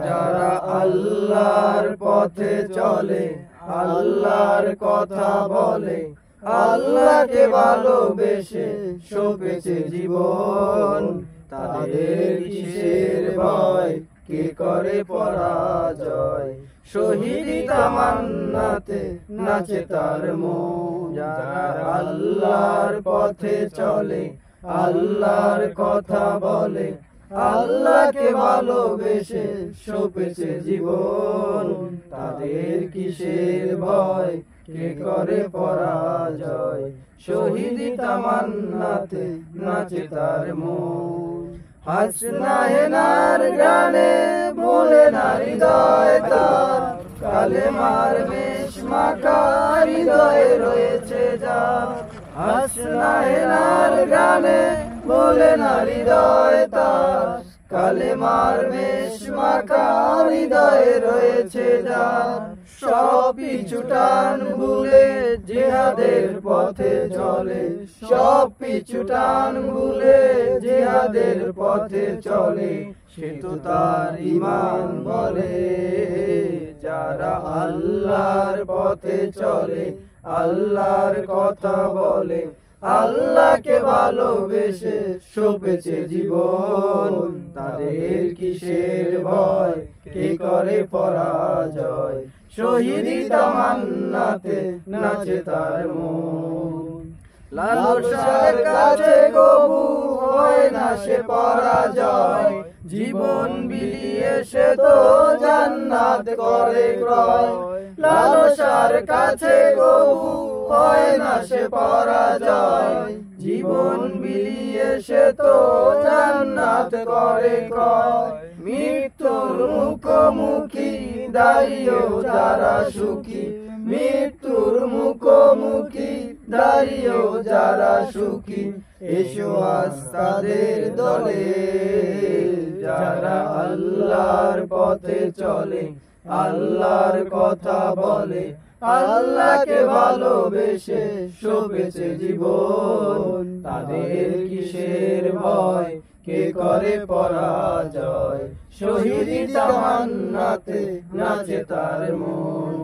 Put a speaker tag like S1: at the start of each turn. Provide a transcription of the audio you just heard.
S1: যারা আল্লাহর পথে চলে, আল্লাহর কথা বলে, আল্লাহকে ভালোবেসে সঁপেছে জীবন, তাদের কিসের ভয়, কে করে পরাজয়, শহীদি তামান্নাতে নাচে তার মন। যারা আল্লাহর পথে চলে, আল্লাহর কথা বলে, আল্লাহকে ভালোবেসে সঁপেছে জীবন, তাদের কিসের ভয়, কে করে পরাজয়, শহীদি তামান্নাতে নাচে তার মন। হাসনাহেনার গানে ভোলে না হৃদয় তার, কালেমার বেশ মাখা হৃদয়ে রয়েছে যার। হাসনাহেনার গানে ভোলে না হৃদয় তার, কালেমার বেশ মাখা হৃদয়ে রয়েছে যার। সব পিছু টান ভুলে জিহাদের পথে চলে, সব পিছু টান ভুলে জিহাদের পথে চলে, সে তো তার ঈমান বলে। যারা আল্লাহর পথে চলে, আল্লাহর কথা বলে, আল্লাহকে ভালোবেসে সঁপেছে জীবন, তাদের কিসের ভয়, কে করে পরাজয়, শহীদি তামান্নাতে নাচে তার মন। লালসার কাছে কবু হয় না সে পরাজয়, জীবন বিলিয়ে সে তো জান্নাত করে ক্রয়। লালসার কাছে কবু হয় না সে পরাজয়, জীবন বিলিয়ে সে তো জান্নাত করে ক্রয়। মৃত্যুর মুখোমুখি দাঁড়িয়েও যারা সুখী, মৃত্যুর মুখোমুখি দাঁড়িয়েও যারা সুখী, এসো আজ তাদের দলে। যারা আল্লাহর পথে চলে, আল্লাহর কথা বলে, আল্লাহকে ভালোবেসে সঁপেছে জীবন, তাদের কিসের ভয়, কে করে পরাজয়, শহীদি তামান্নাতে নাচে তার মন।